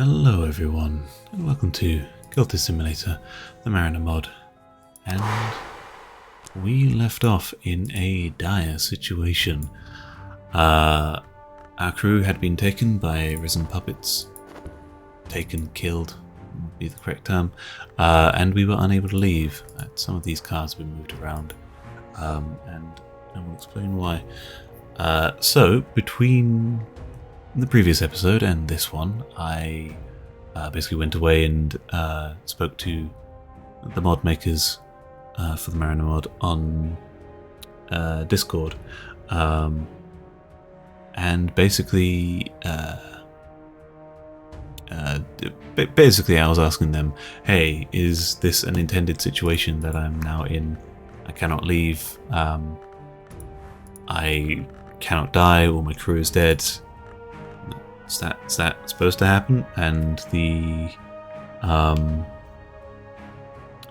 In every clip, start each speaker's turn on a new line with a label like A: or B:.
A: Hello everyone, and welcome to Cultist Simulator, the Mariner mod. And we left off in a dire situation. Our crew had been taken by risen puppets. Killed would be the correct term. And we were unable to leave. Some of these cars have been moved around. And I will explain why. So, between the previous episode and this one, I basically went away and spoke to the mod makers for the Mariner mod on Discord, and basically I was asking them, hey, is this an intended situation that I'm now in? I cannot leave, I cannot die, all my crew is dead. Is that supposed to happen? And the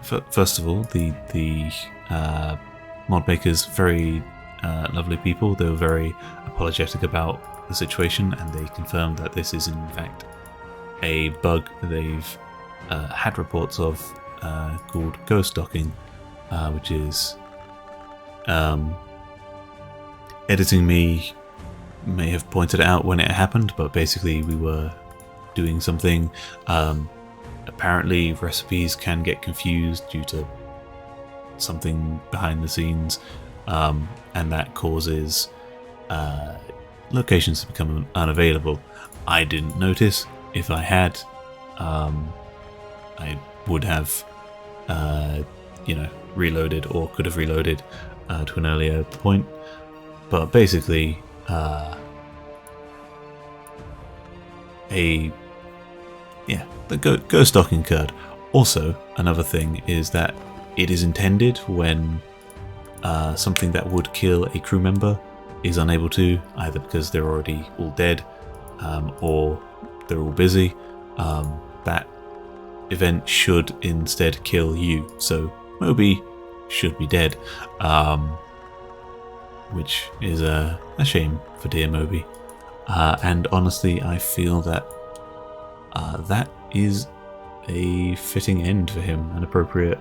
A: first of all, the mod makers, very lovely people. They were very apologetic about the situation, and they confirmed that this is in fact a bug they've had reports of called ghost docking, which is editing me may have pointed it out when it happened, but basically we were doing something. Apparently recipes can get confused due to something behind the scenes, and that causes locations to become unavailable. I didn't notice. If I had, I would have reloaded, or could have reloaded to an earlier point, but basically the ghost docking occurred. Also, another thing is that it is intended when something that would kill a crew member is unable to, either because they're already all dead or they're all busy. That event should instead kill you. So Moby should be dead, which is a shame for dear Moby. And honestly, I feel that that is a fitting end for him, an appropriate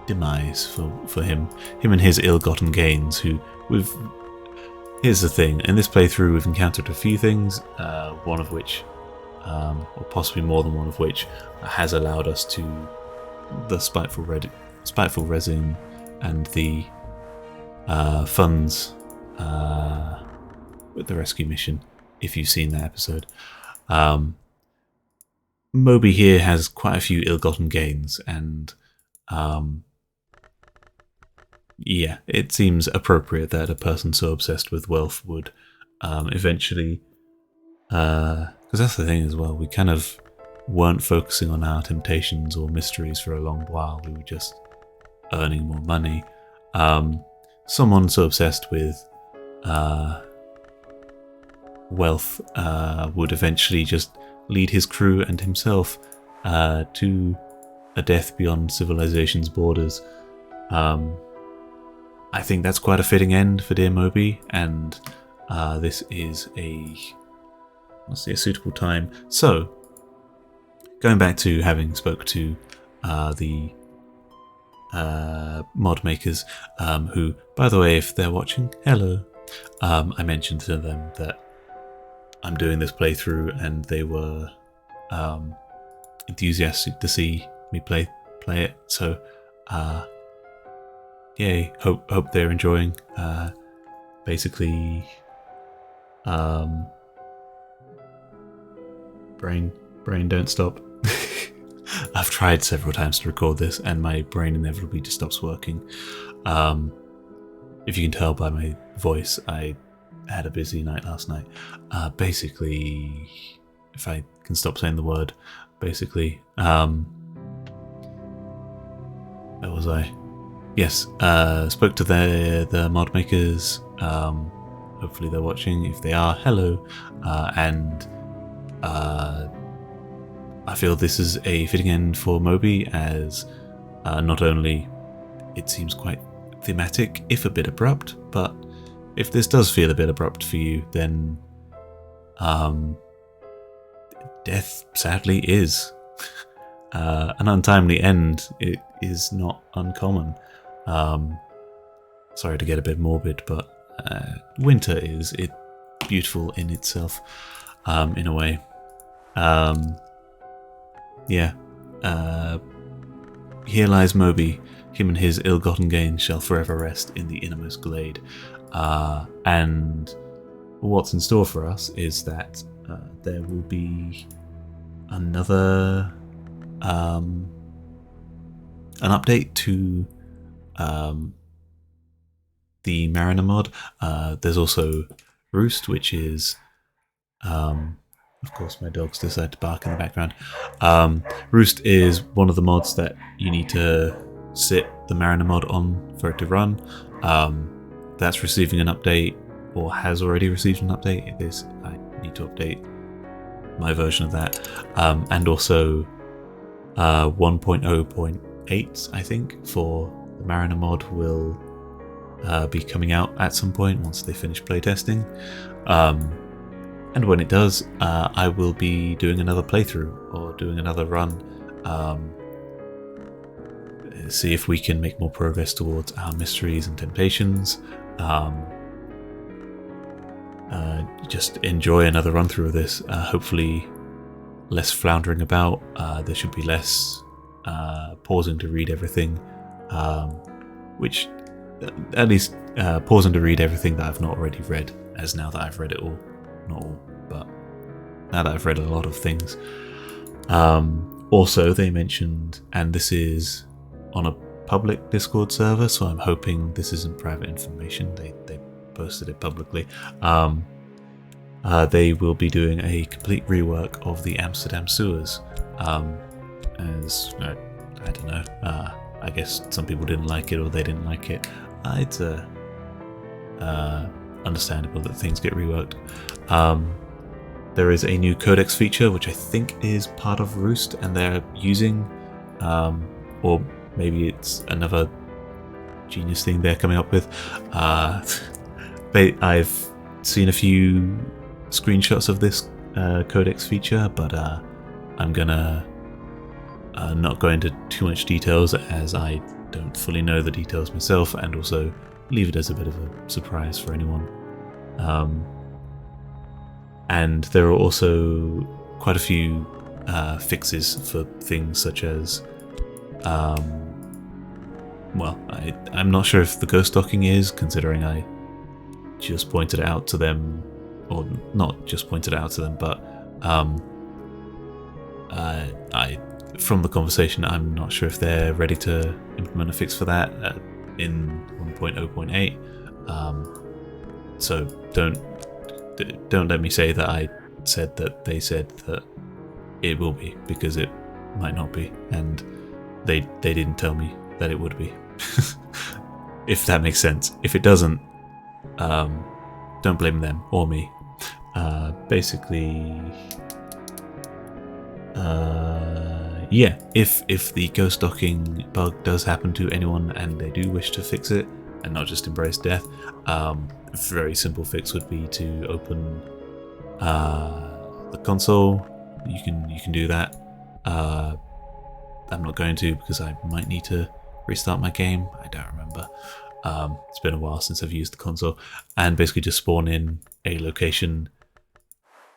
A: demise for him and his ill-gotten gains. Here's the thing: in this playthrough, we've encountered a few things, one of which, or possibly more than one of which, has allowed us to the spiteful resin and the funds with the rescue mission, if you've seen that episode. Moby here has quite a few ill-gotten gains, and it seems appropriate that a person so obsessed with wealth would eventually, because that's the thing as well, we kind of weren't focusing on our temptations or mysteries for a long while. We were just earning more money. Someone so obsessed with wealth would eventually just lead his crew and himself to a death beyond civilization's borders. I think that's quite a fitting end for dear Moby, and this is a suitable time. So, going back to having spoke to the mod makers, who, by the way, if they're watching, hello. I mentioned to them that I'm doing this playthrough, and they were enthusiastic to see me play it. So, yay! Hope they're enjoying. Basically, brain, don't stop. I've tried several times to record this, and my brain inevitably just stops working. If you can tell by my voice, I had a busy night last night. Basically, if I can stop saying the word, basically, where was I? Yes, spoke to the mod makers. Hopefully they're watching. If they are, hello. And I feel this is a fitting end for Moby, as not only it seems quite thematic, if a bit abrupt, but if this does feel a bit abrupt for you, then death sadly is. An untimely end, it is not uncommon. Sorry to get a bit morbid, but winter is beautiful in itself, in a way. Here lies Moby. Him and his ill-gotten gains shall forever rest in the innermost glade. And what's in store for us is that there will be another an update to the Mariner mod. There's also Roost, which is of course my dogs decide to bark in the background. Roost is one of the mods that you need to sit the Mariner mod on for it to run. That's receiving an update, or has already received an update. I need to update my version of that. And also 1.0.8, I think, for the Mariner mod will be coming out at some point once they finish playtesting. And when it does, I will be doing another playthrough or doing another run. See if we can make more progress towards our mysteries and temptations. Just enjoy another run through of this. Hopefully less floundering about. There should be less pausing to read everything, which at least pausing to read everything that I've not already read, as now that I've read it all. Not all, but now that I've read a lot of things. Also, they mentioned, and this is on a public Discord server, so I'm hoping this isn't private information. They posted it publicly. They will be doing a complete rework of the Amsterdam sewers. As I don't know, I guess some people didn't like it, or they didn't like it. It's understandable that things get reworked. There is a new codex feature, which I think is part of Roost, and they're using, or maybe it's another genius thing they're coming up with. I've seen a few screenshots of this codex feature, but I'm gonna not go into too much details, as I don't fully know the details myself, and also leave it as a bit of a surprise for anyone. And there are also quite a few fixes for things such as, I'm not sure if the ghost docking is, considering I just pointed it out to them, or not just pointed it out to them, but from the conversation, I'm not sure if they're ready to implement a fix for that in 1.0.8. So don't let me say that I said that they said that it will be, because it might not be, and they didn't tell me that it would be. If that makes sense. If it doesn't, don't blame them or me. Basically, if the ghost docking bug does happen to anyone and they do wish to fix it and not just embrace death, a very simple fix would be to open the console. You can do that. I'm not going to, because I might need to restart my game. I don't remember. It's been a while since I've used the console, and basically just spawn in a location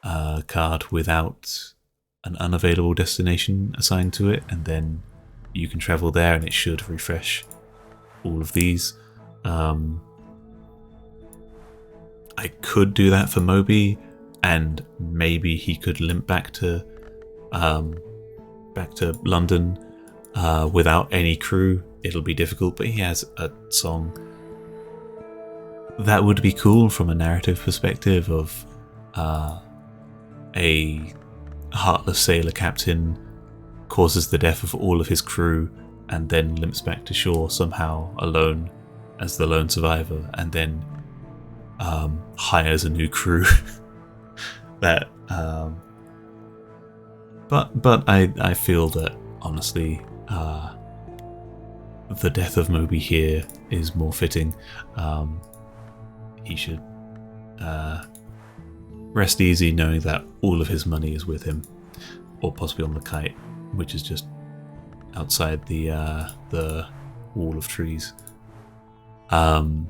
A: card without an unavailable destination assigned to it, and then you can travel there, and it should refresh all of these. I could do that for Moby, and maybe he could limp back to London without any crew. It'll be difficult, but he has a song that would be cool from a narrative perspective of a heartless sailor captain causes the death of all of his crew and then limps back to shore somehow alone as the lone survivor, and then hires a new crew. That but I feel that honestly the death of Moby here is more fitting. he should rest easy knowing that all of his money is with him, or possibly on the kite, which is just outside the wall of trees. I'm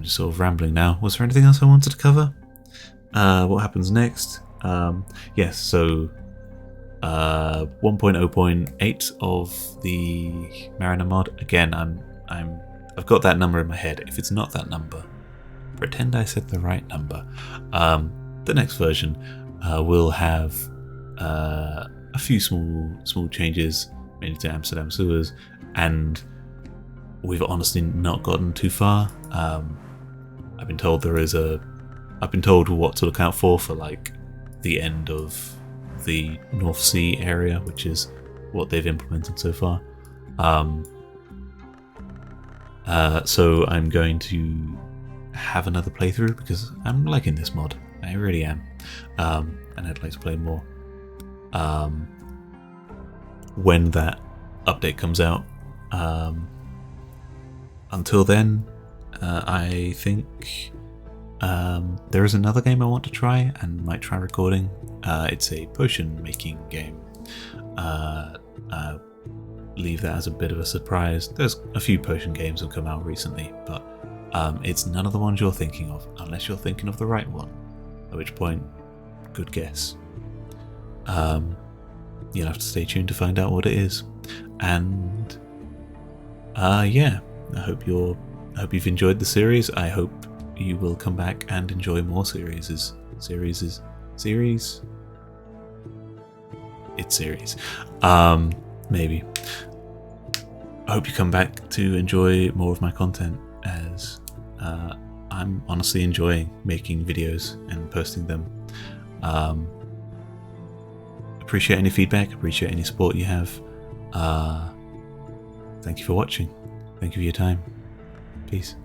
A: just sort of rambling now. Was there anything else I wanted to cover? What happens next? Yes, so 1.0.8 of the Mariner mod. Again, I've got that number in my head. If it's not that number, pretend I said the right number. The next version will have a few small changes, mainly to Amsterdam sewers, and we've honestly not gotten too far. I've been told what to look out for like the end of the North Sea area, which is what they've implemented so far. So I'm going to have another playthrough because I'm liking this mod. I really am, and I'd like to play more. When that update comes out. Until then, I think there is another game I want to try and might try recording. It's a potion making game. Leave that as a bit of a surprise. There's a few potion games have come out recently, but it's none of the ones you're thinking of, unless you're thinking of the right one, at which point, good guess. You'll have to stay tuned to find out what it is. And yeah, I hope you've enjoyed the series. I hope you will come back and enjoy more series. It's series. Maybe. I hope you come back to enjoy more of my content, as I'm honestly enjoying making videos and posting them. Appreciate any feedback, appreciate any support you have. Thank you for watching. Thank you for your time. Peace.